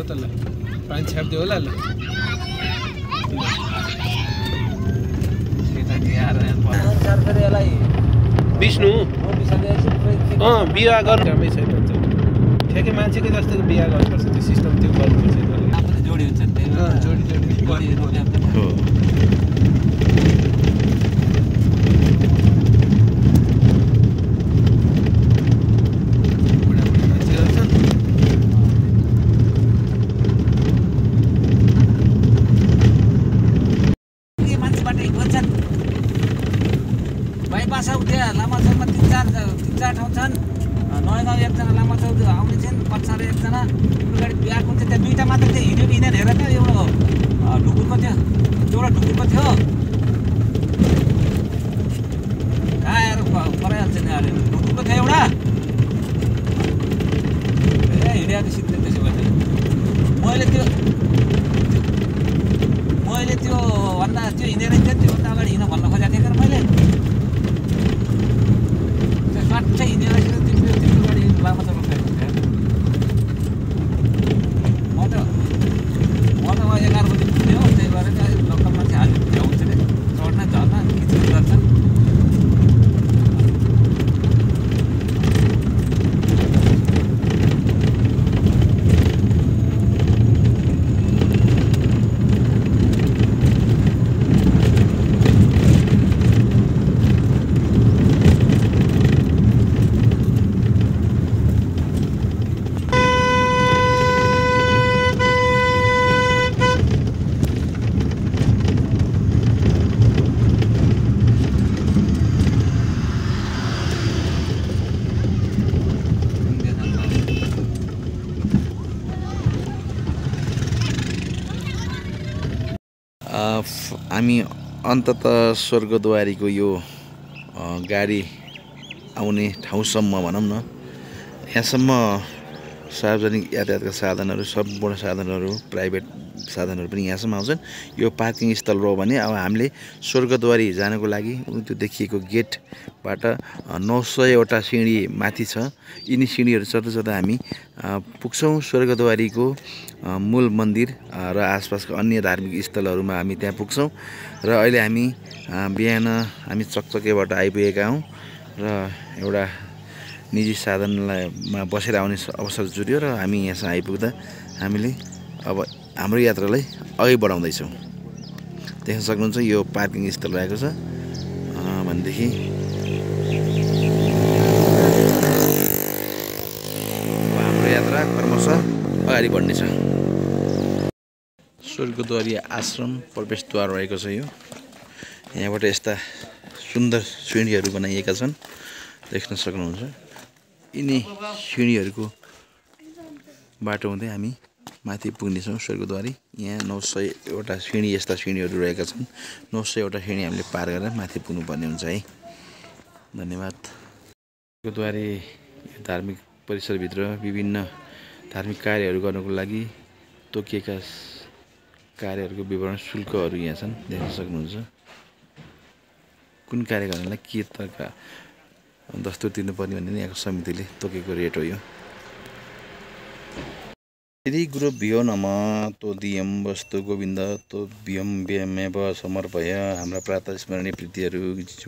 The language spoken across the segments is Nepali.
त ल पानी छाप्दियो होला ल विष्णु बिहा गर्नु कामै छैन ठ्याक्कै मान्छेकै जस्तो बिहा गर्नुपर्छ त्यो सिस्टम त्यो गर्नुपर्छ जोडी हुन्छ जोडी लामाचौकमा तीन चार ठाउँ छन् नयाँ एकजना लामाचौक आउने छन् पछाडि एकजना गाडी बिहाको थियो त्यहाँ दुईवटा मात्र थियो हिँड्यो कि हिँडेन हेर त एउटा ढुकुरको थियो एउटा ढुकुरको थियो कहाँ आएर पराइहाल्छ नि अरे ढुकुरको थियो एउटा ए हिँडेको सिक्दै त्यसो भए मैले त्यो भन्दा त्यो हिँडेर थियो त्योभन्दा अगाडि हिँड भन्न खोजेको थिएँ तर मैले काट्ठै हिँडेर तिम्रो गाडी लामा चौक म त 11 बजी पुग्ने हो त्यही भएर लोकल मान्छे हाल्यो भ्याउँछ अरे चढ्न झर्न खिचखिच गर्छन् हामी अन्ततः स्वर्गद्वारीको यो गाडी आउने ठाउँसम्म भनौँ न यहाँसम्म सार्वजनिक यातायातका साधनहरू सम्पूर्ण साधनहरू प्राइभेट साधनहरू पनि यहाँसम्म आउँछन् यो पार्किङ स्थल रह्यो भने अब हामीले स्वर्गद्वारी जानको लागि त्यो देखिएको गेटबाट 900वटा सिँढी माथि छ यिनी सिँढीहरू चढ्दा चढ्दा हामी पुग्छौँ स्वर्गद्वारीको मूल मन्दिर र आसपासका अन्य धार्मिक स्थलहरूमा हामी त्यहाँ पुग्छौँ र अहिले हामी बिहान हामी चकचकेबाट आइपुगेका हौँ र एउटा निजी साधनमा बसेर आउने अवसर जुर्यो र हामी यहाँसम्म आइपुग्दा हामीले अब हाम्रो यात्रालाई अघि बढाउँदैछौँ देख्न सक्नुहुन्छ यो पार्किङ स्थल रहेको छ भनेदेखि हाम्रो यात्रा क्रमशः अगाडि बढ्नेछ स्वर्गद्वारी आश्रम प्रवेशद्वार रहेको छ यो यहाँबाट यस्ता सुन्दर सिँढीहरू बनाइएका छन् देख्न सक्नुहुन्छ यिनी सिँढीहरूको बाटो हुँदै हामी माथि पुग्नेछौँ स्वर्गद्वारी यहाँ 900वटा सिँढी यस्ता सिँढीहरू रहेका छन् 900वटा सिँढी हामीले पार गरेर माथि पुग्नुपर्ने हुन्छ है धन्यवाद स्वर्गद्वारी धार्मिक परिसरभित्र विभिन्न धार्मिक कार्यहरू गर्नको लागि तोकिएका कार्यहरूको विवरण शुल्कहरू यहाँ छन् देख्न सक्नुहुन्छ कुन कार्य गर्नलाई के तर्का दस्तुर तिर्नुपर्ने भन्ने यहाँको समितिले तोकेको रेट हो यो यदि गुरुभ्यो नमः तोदियम वस्तु गोविन्द तोभ्यम व्यमेव समर्पय हाम्रा प्रातः स्मरणीय प्रीतिहरू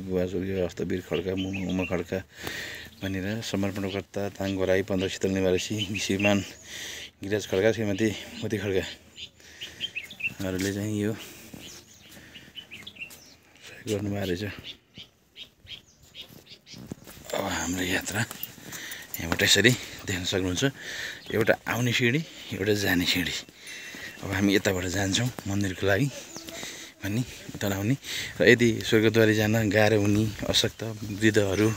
बुवा स्वर्गीय हस्तवीर खड्का मुमा खड्का भनेर समर्पणकर्ता ताङ घोराई 15 शीतल निवासी श्रीमान गिराज खड्का श्रीमती मोती खड्काहरूले चाहिँ यो गर्नुभएको रहेछ अब हाम्रो यात्रा यहाँबाट यसरी देख्न सक्नुहुन्छ एउटा आउने सिँढी एउटा जाने सिँढी अब हामी यताबाट जान्छौँ मन्दिरको लागि भनी उता आउने र यदि स्वर्गद्वारी जान गाह्रो हुने अशक्त वृद्धहरू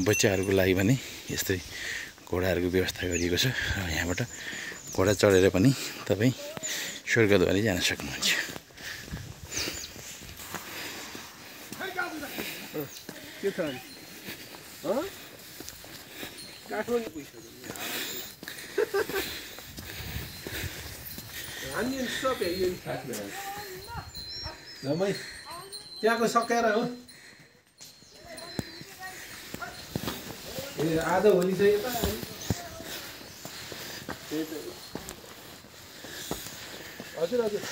बच्चाहरूको लागि भने यस्तै घोडाहरूको व्यवस्था गरिएको छ र यहाँबाट घोडा चढेर पनि तपाईँ स्वर्गद्वारी जान सक्नुहुन्छ त्यहाँको सकेर हो आज भोलि चाहिँ हजुर हजुर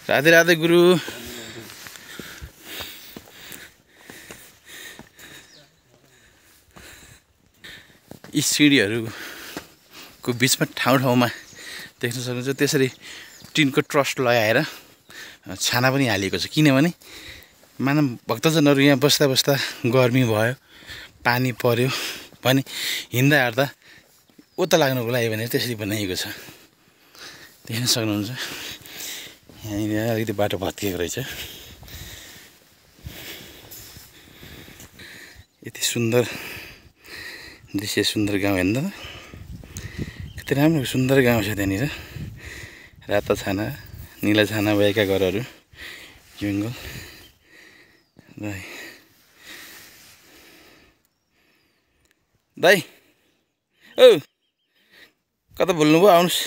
राधे राधे गुरु। यी सिँढीहरूको बिचमा ठाउँमा देख्न सक्नुहुन्छ त्यसरी टिनको ट्रस्ट लगाएर छाना पनि हालिएको छ। किनभने मानव भक्तजनहरू यहाँ बस्दा बस्दा गर्मी भयो, पानी पर्यो भने हिँड्दा हार्दा उता लाग्नुको लागि भनेर त्यसरी बनाइएको छ। देख्न सक्नुहुन्छ यहाँनिर अलिकति बाटो भत्किएको रहेछ। यति सुन्दर दृश्य, सुन्दर गाउँ हेर्नु त, कति राम्रो सुन्दर गाउँ छ त्यहाँनिर। रातो छाना निला छाना भएका घरहरू, जङ्गल। दाइ ओ कता बोल्नुभयो, आउनुहोस्।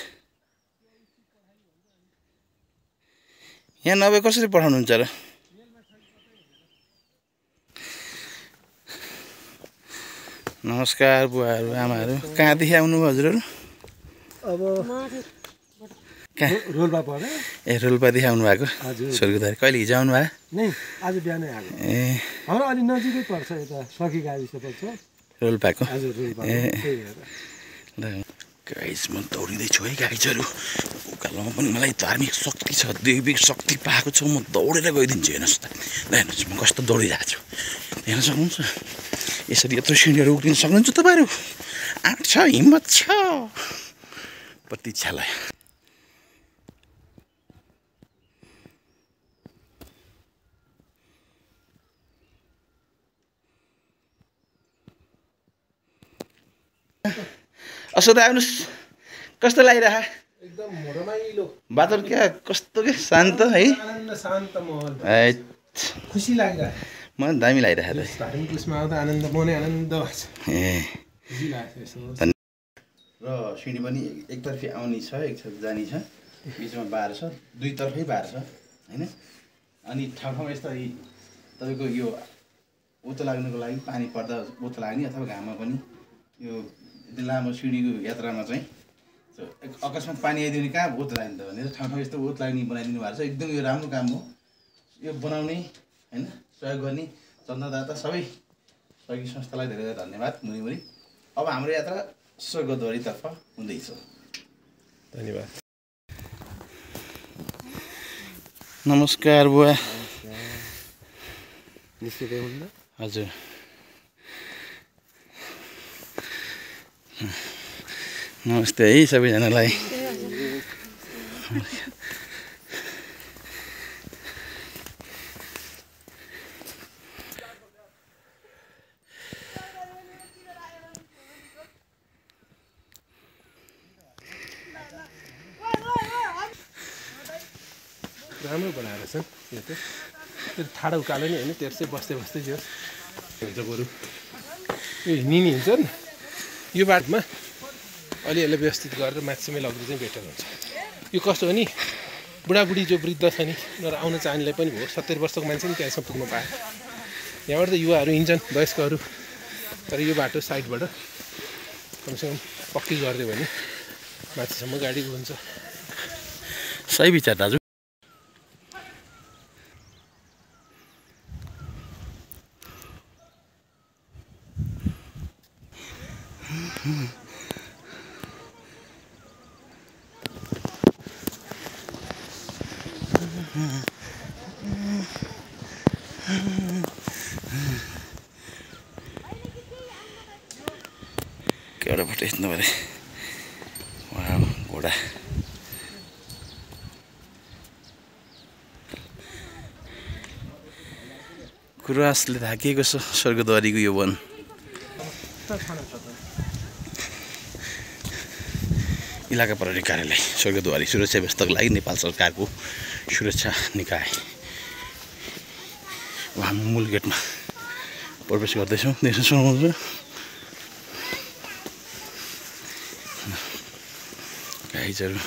यहाँ नभए कसरी पठाउनुहुन्छ र? नमस्कार बुवाहरू आमाहरू, कहाँदेखि आउनुभयो हजुरहरू? अब कहाँ रोल्पा पर्यो। ए रोल्पादेखि आउनु भएको? हजुर स्वर्गद्वारी। कहिले हिजो आउनु भयो? नै आज बिहानै आएको। ए हाम्रो अलि नजिकै पर्छ, यता सखी गाविस पर्छ। रोल्पाको? हजुर रोल्पा। ल गाइस म दौडिँदैछु है गाइजहरू। उकालोमा पनि मलाई धार्मिक शक्ति छ, दैविक शक्ति पाएको छु। म दौडेर गइदिन्छु। हेर्नुहोस् त, हेर्नुहोस् म कस्तो दौडिरहेको छु, हेर्न सक्नुहुन्छ? यसरी यत्रो सिँढीहरू उक्लिन सक्नुहुन्छ तपाईँहरू? आँट छ, हिम्मत छ। प्रतीक्षालय असो आउनुहोस्। कस्तो लागिरह? एकदम रमाइलो वातावरण क्या कस्तो के शान्त है, आनन्द शान्त माहौल, खुसी लागिरहेको। मलाई दामी लागिरहेको छ। धार्मिक उयसमा आउँदा आनन्द, मनै आनन्द भएको छ। ए खुसी लाग्छ यसो। र सिँढी पनि एकतर्फी आउने छ, एकतर्फी जाने छ, बिचमा बार छ, दुईतर्फै बार छ होइन। अनि ठाउँ यस्तो तपाईँको यो उतो लाग्नुको लागि पानी पर्दा उतो लाग्ने अथवा घाममा पनि यो यति लामो सिँढीको यात्रामा चाहिँ अकस्मात पानी आइदियो भने कहाँ ओत लाग्ने त भनेर ठाउँ यस्तो ओत लाग्ने बनाइदिनु भएको छ। एकदम यो राम्रो काम हो यो बनाउने होइन, सहयोग गर्ने चन्द्रदाता सबै सहयोगी संस्थालाई धेरै धेरै धन्यवाद मुनिमुनि। अब हाम्रो यात्रा स्वर्गद्वारीतर्फ हुँदैछ। धन्यवाद। नमस्कार बुवा। निस्केकै हुन्न? हजुर नमस्ते है सबैजनालाई। राम्रो बनाएर छ यो त। त्यो ठाडो उकालो नि होइन, त्यसै बस्दै बस्दै जो हुन्छ बरु यो हिँड्ने हुन्छ नि यो बाटोमा अलिअलि व्यवस्थित गरेर माथिसम्म लग्दा चाहिँ बेटर हुन्छ। यो कस्तो हो नि, बुढाबुढी जो वृद्ध छ नि उनीहरू आउन चाहनेलाई पनि हो। 70 वर्षको मान्छे नि त्यहाँसम्म पुग्नु पायो। यहाँबाट त युवाहरू हिँड्छन्, वयस्कहरू। तर यो बाटो साइडबाट कमसेकम पक्की गरिदियो भने माथिसम्म गाडी हुन्छ। सही विचार दाजु। एउटा फोटो यस्तो नभए वाह घोडा। कुरासले ढाकिएको छ स्वर्गद्वारीको यो वन। इलाका प्रहरी कार्यालय स्वर्गद्वारी सुरक्षा व्यवस्थाको लागि नेपाल सरकारको सुरक्षा निकाय। अब हामी मूल गेटमा प्रवेश गर्दैछौँ। देख्न सक्नुहुन्छ गाइजहरू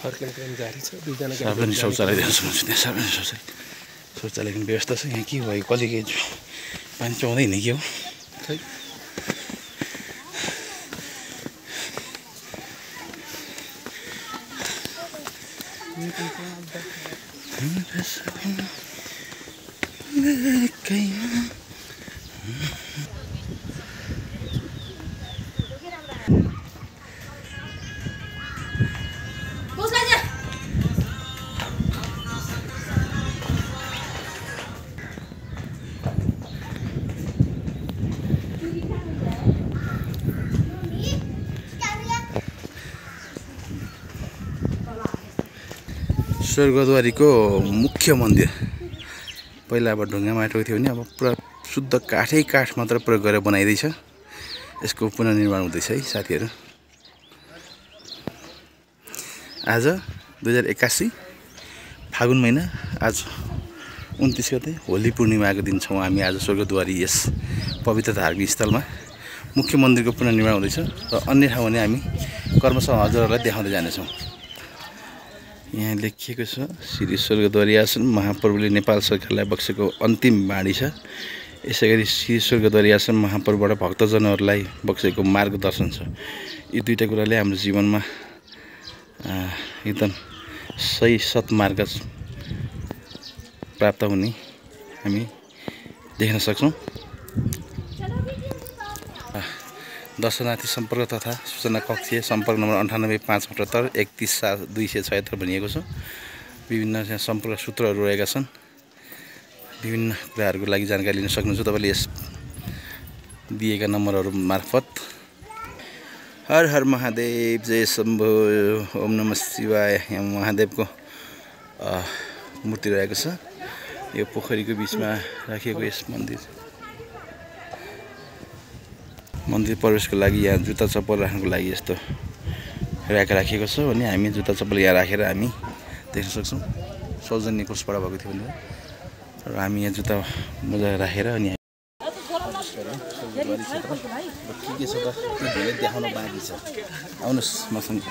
फर्किने क्रम जारी छ। दुईजना सार्वजनिक शौचालय देख्न सक्नुहुन्छ त्यहाँ सार्वजनिक शौचालयको व्यवस्था छ। यहाँ के भयो कहिले के पानी चुहाउँदैन के हो खै स्वर्गद्वारीको मुख्य मन्दिर पहिला अब ढुङ्गा माटोको थियो भने अब पुरा शुद्ध काठै काठ मात्र प्रयोग गरेर बनाइँदैछ। यसको पुनर्निर्माण हुँदैछ है साथीहरू। आज 2081 फागुन महिना आज 29 गते होली पूर्णिमाको दिन छौँ हामी आज स्वर्गद्वारी यस पवित्र धार्मिक स्थलमा। मुख्य मन्दिरको पुनर्निर्माण हुँदैछ र अन्य ठाउँ भने हामी कर्मशः हजुरहरूलाई देखाउँदै जानेछौँ। यहाँ लेखिएको छ श्री स्वर्गद्वारी आश्रम महाप्रभुले नेपाल सरकारलाई बक्सेको अन्तिम बाणी छ। यसै गरी श्री स्वर्गद्वारी आश्रम महाप्रभुबाट भक्तजनहरूलाई बक्सेको मार्गदर्शन छ। यी दुईटा कुराले हाम्रो जीवनमा एकदम सही सत्मार्ग प्राप्त हुने हामी देख्न सक्छौँ। दर्शनार्थी सम्पर्क तथा सूचना कक्ष सम्पर्क नम्बर 98 578 31 276 भनिएको छ। विभिन्न यहाँ सम्पर्क सूत्रहरू रहेका छन्। विभिन्न कुराहरूको लागि जानकारी लिन सक्नुहुन्छ तपाईँले यस दिएका नम्बरहरू मार्फत। हर हर महादेव जय शम्भो ओम नमः शिवाय। यहाँ महादेवको मूर्ति रहेको छ। यो पोखरीको बिचमा राखिएको यस मन्दिर प्रवेशको लागि यहाँ जुत्ता चप्पल राख्नको लागि यस्तो र्याक राखिएको छ भने हामी जुत्ता चप्पल यहाँ राखेर हामी देख्न सक्छौँ। सौजन्य कोषबाट भएको थियो भने र हामी यहाँ जुत्ता मोजा राखेर अनि के छ त त्यो धेरै देखाउन बाँकी छ। आउनुहोस् मसँग।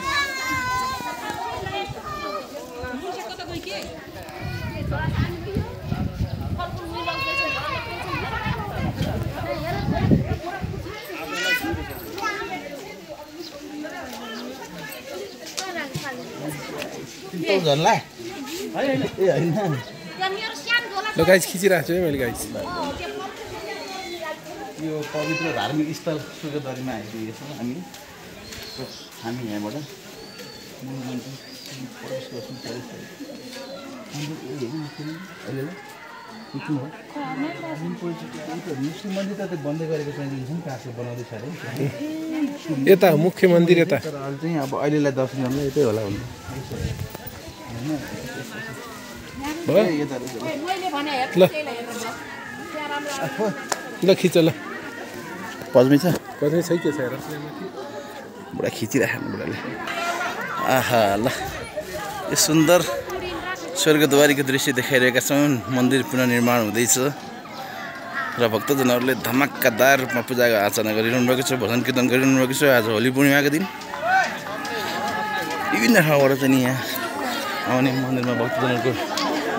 ल गाइस खिचिरहेको छु है मैले गाइस। यो पवित्र धार्मिक स्थल स्वर्गद्वारीमा आइपुगेका छौँ हामी यहाँबाट प्रवेश गर्छौँ। मुस्लिम मन्दिर त बन्दै गरेको छैन काठले बनाउँदैछ अरे यता मुख्य मन्दिर यता तर अहिले चाहिँ अब अहिलेलाई दर्शन गर्नु यतै होला भन्नु ल खिच ल पजमै छ कतै छै के छ हेर बुढा खिचिराख्नु बुढाले। आहा ल यो सुन्दर स्वर्गद्वारीको दृश्य देखाइरहेका छौँ। मन्दिर पुनर्निर्माण हुँदैछ र भक्तजनहरूले धमाकादार रूपमा पूजा अर्चना गरिरहनु भएको छ। भजन कीर्तन गरिरहनु भएको छ। आज होली पूर्णिमाको दिन विभिन्न ठाउँबाट चाहिँ यहाँ आउने मन्दिरमा भक्तजनहरूको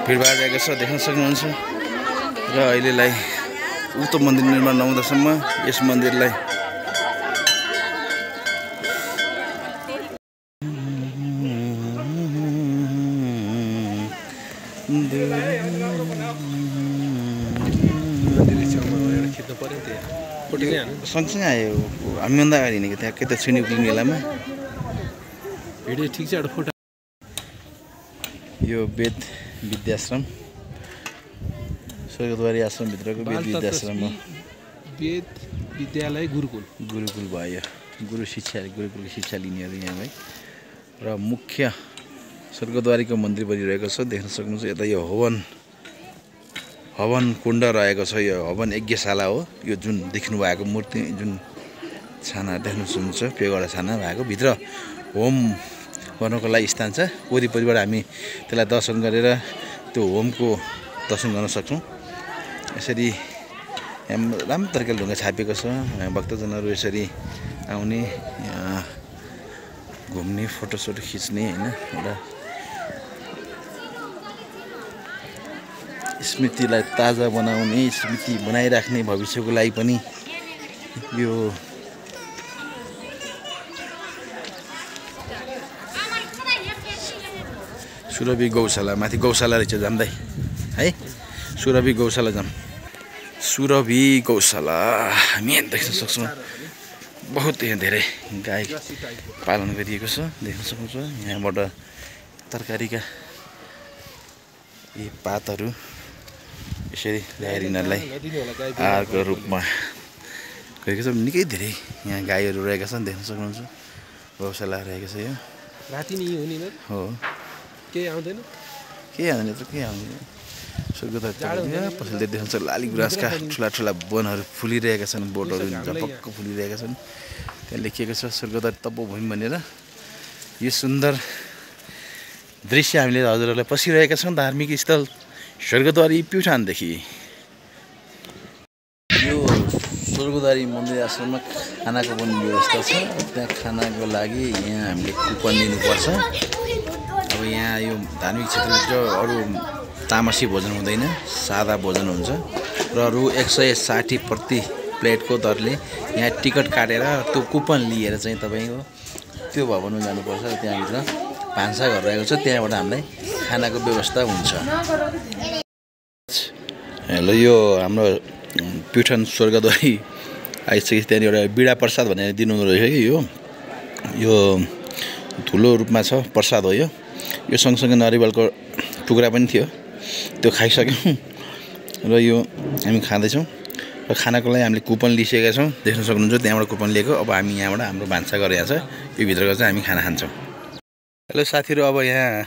भिडभाड रहेको छ देख्न सक्नुहुन्छ। र अहिलेलाई उक्त मन्दिर निर्माण नहुँदासम्म यस मन्दिरलाई सँगसँगै आयो हामीभन्दा अगाडि हिँडेको त्यहाँ के त छिनी उक्लिने बेलामा भिडियो ठिक छ एउटा फोटो। यो वेद विद्याश्रम स्वर्गद्वारी आश्रमभित्रको वेद विद्याश्रम हो। वेद विद्यालय गुरुकुल भयो। गुरुकुलको शिक्षा लिनेहरू यहाँ है। र मुख्य स्वर्गद्वारीको मन्दिर बनिरहेको छ देख्न सक्नुहुन्छ। यता यो हवन कुण्ड रहेको छ। यो हवन यज्ञशाला हो। यो जुन देख्नु भएको मूर्ति जुन छाना देख्नु सक्नुहुन्छ पेगडा छाना भएको भित्र होम गर्नको लागि स्थान छ। वरिपरिबाट हामी त्यसलाई दर्शन गरेर त्यो होमको दर्शन गर्न सक्छौँ। यसरी राम्रो तरिकाले ढुङ्गा छापिएको छ। भक्तजनहरू यसरी आउने घुम्ने फोटोसोटो खिच्ने होइन एउटा स्मृतिलाई ताजा बनाउने स्मृति बनाइराख्ने भविष्यको लागि पनि यो सुरभि गौशाला माथि गौशाला रहेछ जाँदै है सुरभि गौशाला जाम सुरभि गौशाला हामी यहाँ देख्न सक्छौँ बहुत यहाँ धेरै गाई पालन गरिएको छ देख्न सक्नुहुन्छ यहाँबाट तरकारीका यी पातहरू यसरी ल्याएर यिनीहरूलाई आहारको रूपमा गरेको छ निकै धेरै यहाँ गाईहरू रहेका छन् देख्न सक्नुहुन्छ गौशाला रहेको छ यो राति नि हो नि हो केही आउँदैन के आउँदैन त के आउँदैन स्वर्गद्वार पछिल्लो देख्नुहुन्छ लाली गुराँसका ठुला ठुला वनहरू फुलिरहेका छन् बोटहरू झपक्क फुलिरहेका छन् त्यहाँ लेखिएको छ स्वर्गद्वार तपोभूमि भनेर यो सुन्दर दृश्य हामीले हजुरहरूलाई पसिरहेका छौँ धार्मिक स्थल स्वर्गद्वारी प्युठानदेखि यो स्वर्गद्वारी मन्दिर आश्रममा खानाको पनि व्यवस्था छ त्यहाँ खानाको लागि यहाँ हामीले कुपन लिनुपर्छ अब यहाँ यो धार्मिक क्षेत्रभित्र अरू तामसी भोजन हुँदैन सादा भोजन हुन्छ र रु 160 प्रति प्लेटको दरले यहाँ टिकट काटेर त्यो कुपन लिएर चाहिँ तपाईँको त्यो भवनमा जानुपर्छ र त्यहाँभित्र भान्साघर रहेको छ त्यहाँबाट हामीलाई खानाको व्यवस्था हुन्छ हेलो यो हाम्रो प्युठान स्वर्गद्वारी आइसकेपछि त्यहाँनिर एउटा बिडा प्रसाद भनेर दिनुहुँदो रहेछ कि यो ठुलो रूपमा छ प्रसाद हो यो सँगसँगै नरिवलको टुक्रा पनि थियो त्यो खाइसक्यौँ र यो हामी खाँदैछौँ र खानाको लागि हामीले कुपन लिइसकेका छौँ देख्न सक्नुहुन्छ त्यहाँबाट कुपन लिएको अब हामी यहाँबाट हाम्रो भान्साघर यहाँ छ यो भित्रको चाहिँ हामी खाना खान्छौँ हेलो साथीहरू अब यहाँ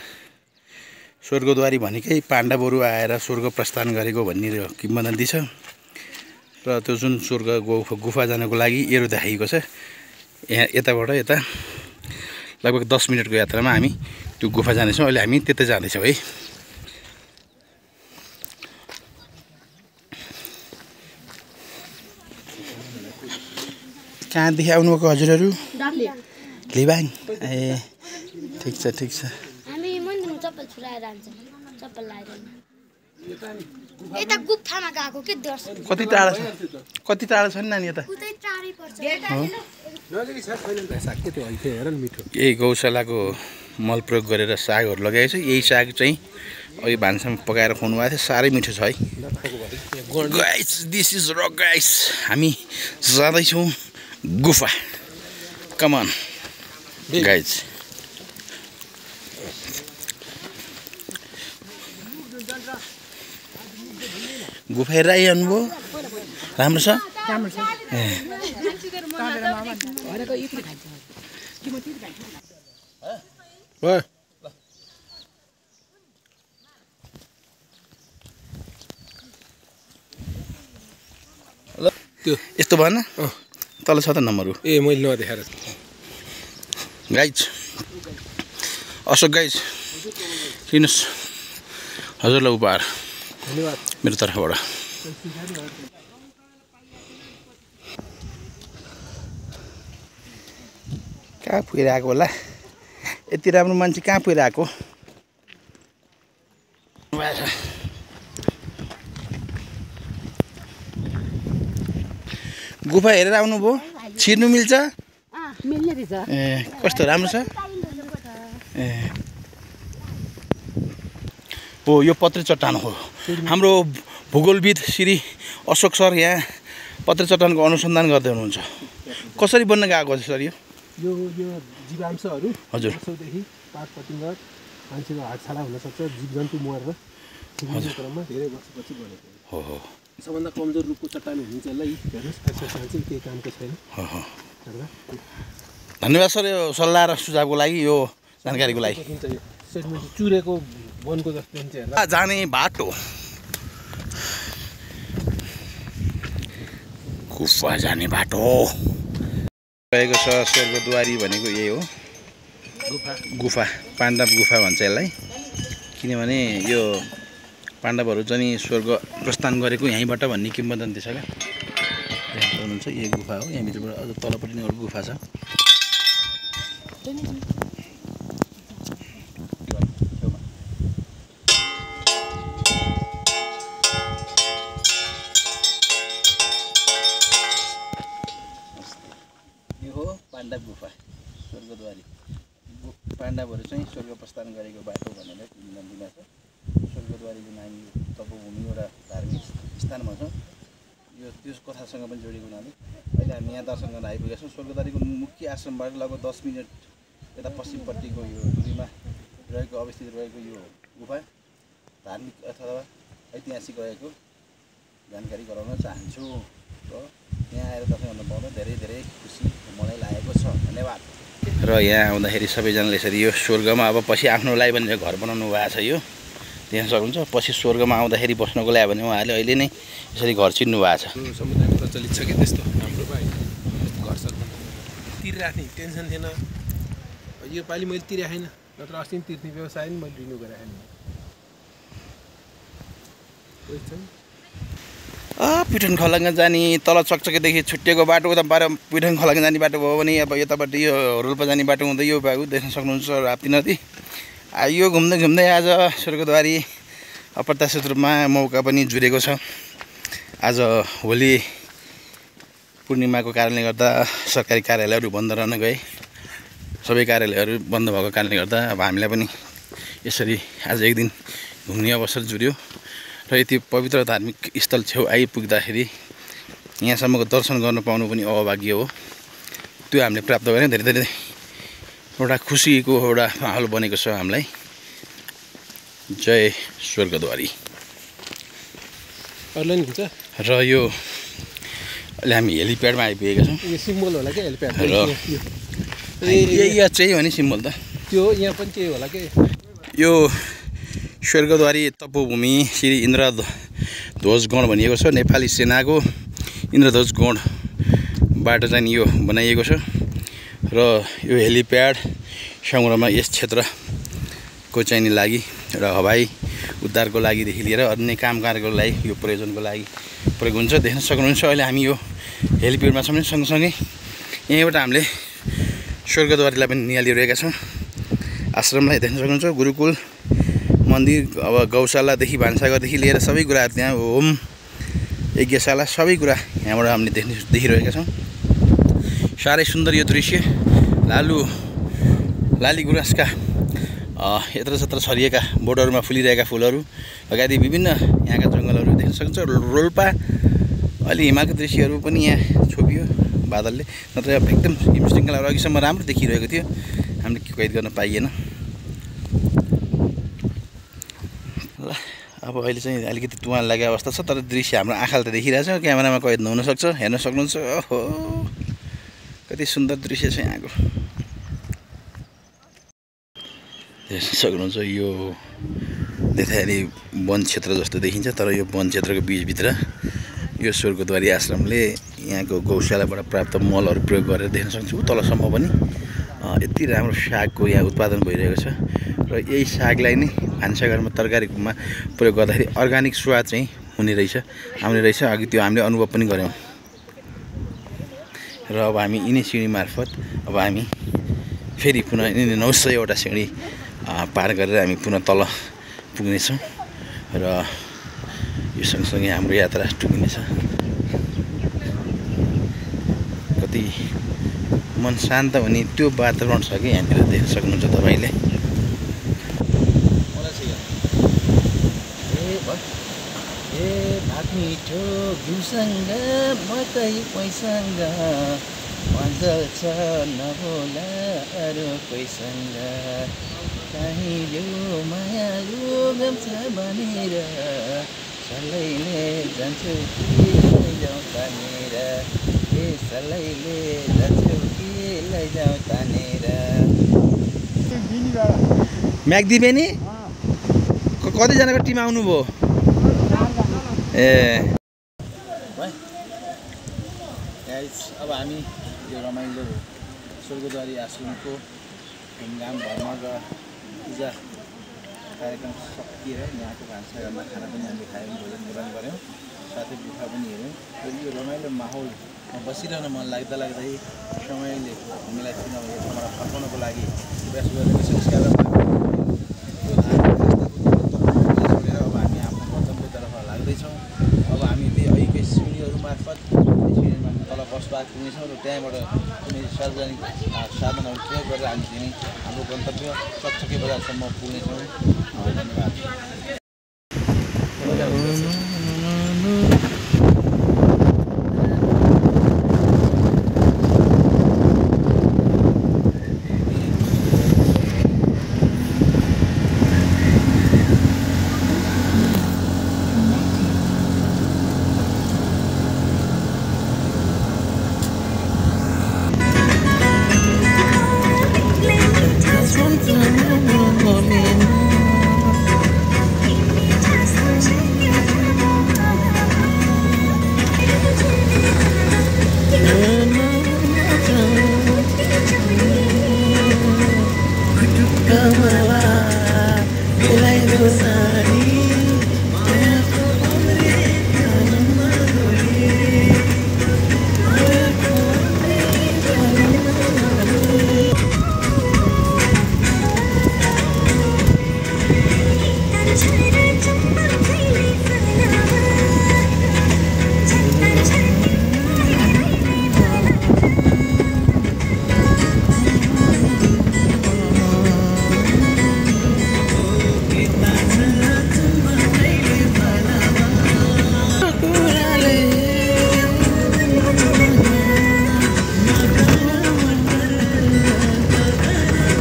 स्वर्गद्वारी भनेकै पाण्डवहरू आएर स्वर्ग प्रस्थान गरेको भन्ने किंवदन्ती छ र त्यो जुन स्वर्ग गुफा जानको लागि एरो देखाइएको छ यहाँ यताबाट यता लगभग 10 मिनटको यात्रामा हामी त्यो गुफा जानेछौँ अहिले हामी त्यतै जाँदैछौँ है कहाँदेखि आउनुभएको हजुरहरू लिबाङ ए ठिक छ हामी मन्दिरमा चप्पल छुराएर जान्छौँ चप्पल लाएर यता गुफामा गएको के दर्श कति टाढा छ नि नानी यता उतै टाढै पर्छ यही गौशालाको मल प्रयोग गरेर सागहरू लगाएको छ यही साग चाहिँ अघि भान्सामा पकाएर खुवाउनु भएको थियो साह्रै मिठो छ है guys this is rock guys हामी जाँदैछौँ गुफा कमान गाइस गुफा हेरेर आइहाल्नुभयो राम्रो छ त्यो यस्तो भएन तल छ त नम्बर ए मैले नदेखाएर गाइज अशोक गाइज लिनुहोस् हजुरलाई उपहार धन्यवाद मेरो तर्फबाट कहाँ पुगेर आएको होला यति राम्रो मान्छे कहाँ पुगेर आएको गुफा हेरेर आउनुभयो छिर्नु मिल्छ मिल्ने रहेछ ए कस्तो राम्रो छ ए हो यो पत्रे चट्टान हो हाम्रो भूगोलविद श्री अशोक सर यहाँ पत्रे चट्टानको अनुसन्धान गर्दै हुनुहुन्छ कसरी बन्न गएको छ सर यो जीवांशहरू हजुर वर्षौंदेखि पात पतिङ्ग मान्छेको हातछाडा हुनसक्छ जीवजन्तु मरेर छिर्ने क्रममा धेरै वर्षपछि बनेको हो हो सबभन्दा कमजोर रूपको चट्टान हुन्छ यसलाई हेर्नुहोस् एक्सर्साइज चाहिँ केही कामको छैन धन्यवाद सर यो सल्लाह र सुझावको लागि यो जानकारीको लागि चुरेको वनको जस्तो हुन्छ हेर्दा जाने बाटो गुफा जाने बाटो रहेको छ स्वर्गद्वारी भनेको यही हो गुफा पाण्डव गुफा भन्छ यसलाई किनभने यो पाण्डवहरू चाहिँ स्वर्ग प्रस्थान गरेको यहीँबाट भन्ने किंवदन्ती छ क्या हुनुहुन्छ यही गुफा हो यहाँभित्रबाट अझ तलपट्टि नै अरू गुफा छ यो हो पाण्डा गुफा स्वर्गद्वारी। पाण्डवहरू चाहिँ स्वर्ग प्रस्थान गरेको बाटो भनेर दिनमा छ। स्वर्गद्वारीको नाम यो तपोभूमि एउटा धार्मिक स्थानमा छ। यो त्यस कथासँग पनि जोडिएको हुनाले अहिले हामी यहाँ दर्शन गर्न आइपुगेका छौँ। स्वर्गद्वारीको मुख्य आश्रमबाट लगभग 10 मिनट यता पश्चिमपट्टिको यो दूरीमा रहेको अवस्थित रहेको यो गुफा धार्मिक अथवा ऐतिहासिक रहेको जानकारी गराउन चाहन्छु र यहाँ आएर दर्शन गर्न पाउँदा धेरै धेरै खुसी मलाई लागेको छ। धन्यवाद। र यहाँ आउँदाखेरि सबैजनाले यसरी यो स्वर्गमा अब पछि आफ्नो लागि भनेर घर बनाउनु भएको छ। यो देख्न सक्नुहुन्छ। पछि स्वर्गमा आउँदाखेरि बस्नको लागि भने उहाँहरूले अहिले नै यसरी घर चिन्नु भएको छ। समुदायमा प्रचलित छ कि त्यस्तो हाम्रो भाइ घर छ तिरिराख्ने टेन्सन थिएन। यो पालि मैले तिरेको छैन, नत्र अस्ति तिर्ने व्यवसाय नि मैले रिन्यू गरेको छैन। पिठन खलङ्गा जाने तल चकचकेदेखि छुट्टिएको बाटो उता बाह्र पिठन खलङ्गा जाने बाटो भयो भने अब यतापट्टि यो रोल्पा जाने बाटो हुँदै यो भएको देख्न सक्नुहुन्छ। राप्ती नदी यो घुम्दै घुम्दै आज स्वर्गद्वारी अप्रत्याशित रूपमा मौका पनि जुरेको छ। आज होली पूर्णिमाको कारणले गर्दा सरकारी कार्यालयहरू बन्द रहन गए। सबै कार्यालयहरू बन्द भएको कारणले गर्दा अब हामीलाई पनि यसरी आज एक दिन घुम्ने अवसर जुर्यो र यति पवित्र धार्मिक स्थल छेउ आइपुग्दाखेरि यहाँसम्मको दर्शन गर्न पाउनु पनि अभाग्य हो। त्यो हामीले प्राप्त गऱ्यौँ। धेरै धेरै एउटा खुसीको एउटा माहौल बनेको छ हामीलाई। जय स्वर्गद्वारी। अरूलाई नि हुन्छ। र यो अहिले हामी हेलिप्याडमा आइपुगेका छौँ। यो सिम्बल होला क्या हेलिप्याड र यहाँ चाहिँ हो नि सिम्बल त त्यो यहाँ पनि के होला के यो स्वर्गद्वारी तपोभूमि श्री इन्द्रध्वज गण भनिएको छ। नेपाली सेनाको इन्द्रध्वज गणबाट चाहिँ यो बनाइएको छ र यो हेलिप्याड सङ्ग्रहमा यस क्षेत्रको चाहिँ नि लागि र हवाई उद्धारको लागिदेखि लिएर अन्य कामकारको लागि यो प्रयोजनको लागि प्रयोग हुन्छ। देख्न सक्नुहुन्छ अहिले हामी यो हेलिप्याडमा छौँ। सँगसँगै यहीँबाट हामीले स्वर्गद्वारीलाई पनि निहालिरहेका छौँ। आश्रमलाई देख्न सक्नुहुन्छ। गुरुकुल मन्दिर अब गौशालादेखि भान्साघरदेखि लिएर सबै कुराहरू त्यहाँ होम यज्ञशाला सबै कुरा यहाँबाट हामीले देखिरहेका छौँ। साह्रै सुन्दर यो दृश्य। लाली गुराँसका यत्र यत्र छरिएका बोर्डरमा फुलिरहेका फुलहरू लगायत विभिन्न यहाँका जङ्गलहरू देख्न सक्नुहुन्छ। रोल्पा अलि हिमालको दृश्यहरू पनि यहाँ छोपियो बादलले, नत्र एकदम हिम श्रृङ्खलाहरू अघिसम्म राम्रो देखिरहेको थियो। हामीले कैद गर्न पाइएन। ल अब अहिले चाहिँ अलिकति तुवान लागेको अवस्था छ, तर दृश्य हाम्रो आँखाले त देखिरहेछ। क्यामेरामा कैद नहुनसक्छ। हेर्न सक्नुहुन्छ। ओहो कति सुन्दर दृश्य छ यहाँको। देख्न सक्नुहुन्छ। यो देख्दाखेरि वन क्षेत्र जस्तो देखिन्छ, तर यो वन क्षेत्रको बिचभित्र यो स्वर्गद्वारी आश्रमले यहाँको गौशालाबाट प्राप्त मलहरू प्रयोग गरेर देख्न सक्छु तलसम्म पनि यति राम्रो सागको यहाँ उत्पादन भइरहेको छ। र यही सागलाई नै भान्साघरमा तरकारीमा प्रयोग गर्दाखेरि अर्ग्यानिक स्वाद चाहिँ हुने रहेछ, आउने रहेछ। अघि त्यो हामीले अनुभव पनि गऱ्यौँ। र अब हामी यिनै सिँढी मार्फत अब हामी फेरि पुनः 900वटा सिँढी पार गरेर हामी पुनः तल पुग्नेछौँ र यो सँगसँगै हाम्रो यात्रा टुङ्गिनेछ। कति मन शान्त हुने त्यो वातावरण छ कि यहाँनिर देख्न सक्नुहुन्छ तपाईँले। भात मिठो घिउसँग मकै पैसँग मजल छ नबोला अरू कोहीसँग काहीँ ल्याउ मायालु गम्छ भनेर सलैले जान्छु कि लैजाउँ तानेर ए सलैले जान्छु कि लैजाउँ तानेर। म्याग्दी बेनी कतिजनाको टिम आउनुभयो? ए अब हामी यो रमाइलो स्वर्गद्वारी आश्रमको घुमघाम भ्रमण र पूजा कार्यक्रम सकिएर यहाँको भान्साघरमा खाना पनि हामीले खायौँ, भोजन प्रदान गऱ्यौँ। साथै गुफा पनि हेऱ्यौँ र यो रमाइलो माहौलमा बसिरहन मन लाग्दै समयले हामीलाई किनभने यो ठाउँबाट फर्काउनको लागि प्रयास गरेको छ। त्यसकारण छोडेर अब हामी आफ्नो गन्तव्यतर्फ लाग्दैछौँ। अब हामी त्यही अहिलेकै सिँढीहरू मार्फत तल बसपार्क पुग्नेछौँ र त्यहाँबाट कुनै सार्वजनिक साधनहरू प्रयोग गरेर हामी चाहिँ हाम्रो गन्तव्य चकचके बजारसम्म पुग्नेछौँ। धन्यवाद।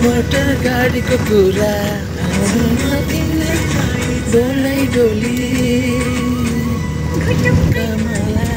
मोटर गाडीको कुरा डोलै डोली कमला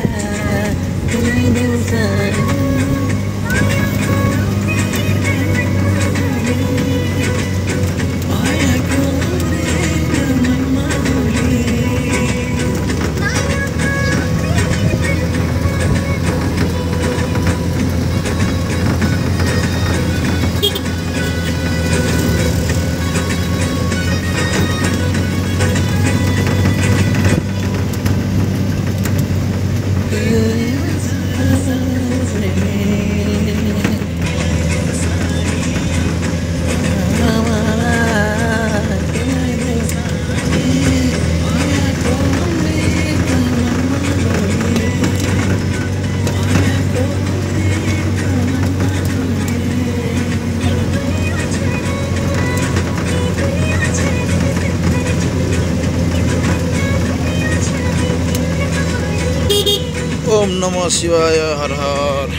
ओम नमः शिवाय। हर हर।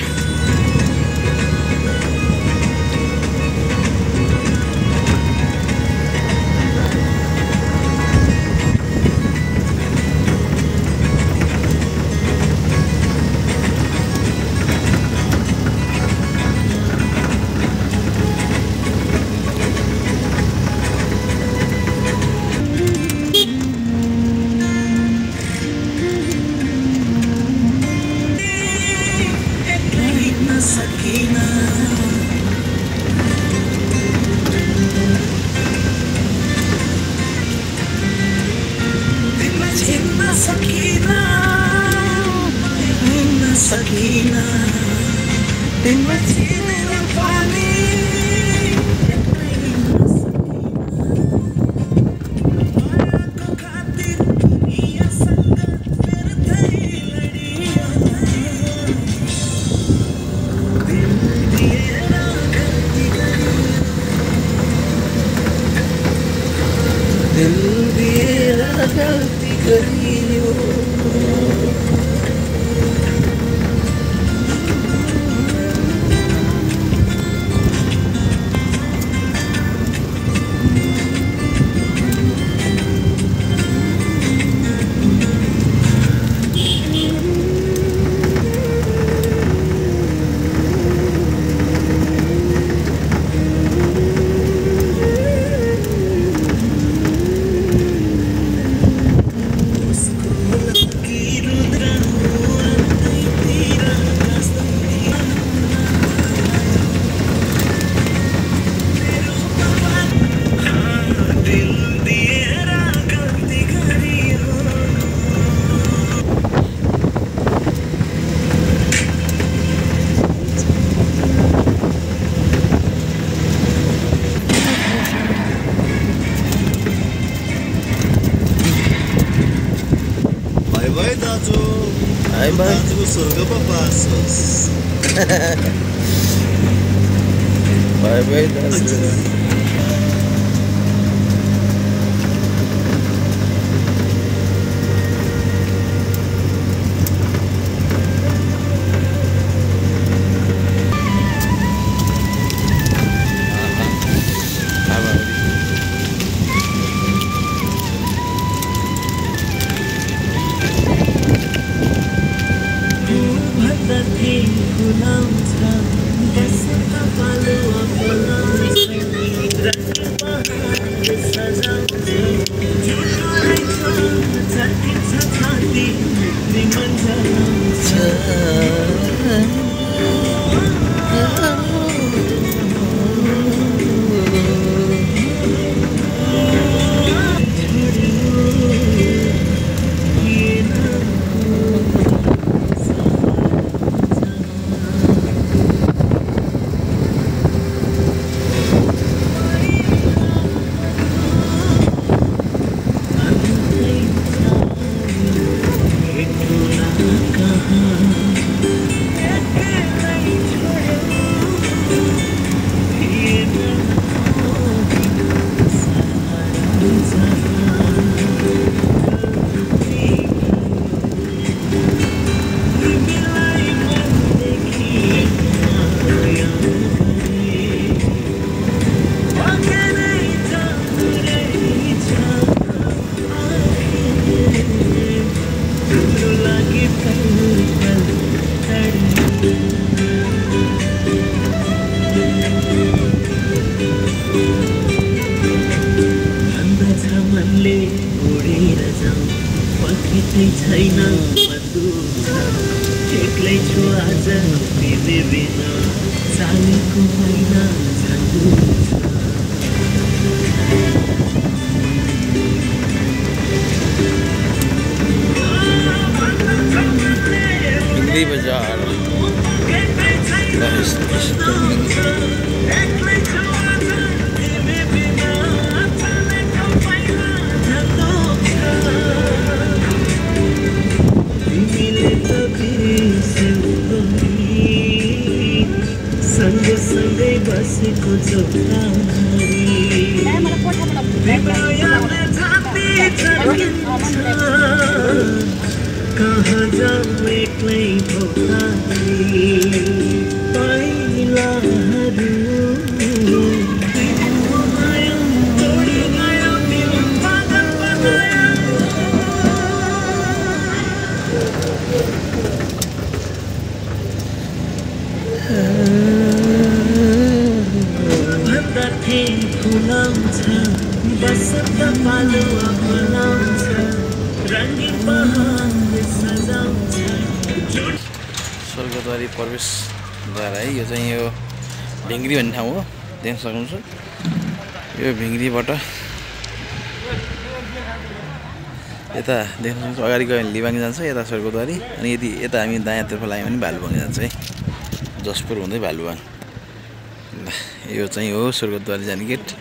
गलती करियो Hai bang. Bye bye दाजु. स्वर्गद्वारी प्रवेशद्वार है यो चाहिँ यो भिङ्ग्री भन्ने ठाउँ हो देख्न सक्नुहुन्छ यो भिङ्ग्रीबाट यता देख्न सक्नुहुन्छ अगाडि गयो भने लिबाङ जान्छ यता स्वर्गद्वारी अनि यदि यता हामी दायाँतर्फ लाग्यौँ भने भालुवाङ जान्छ है जसपुर हुँदै भालुवाङ यो चाहिँ हो स्वर्गद्वारी जाने गेट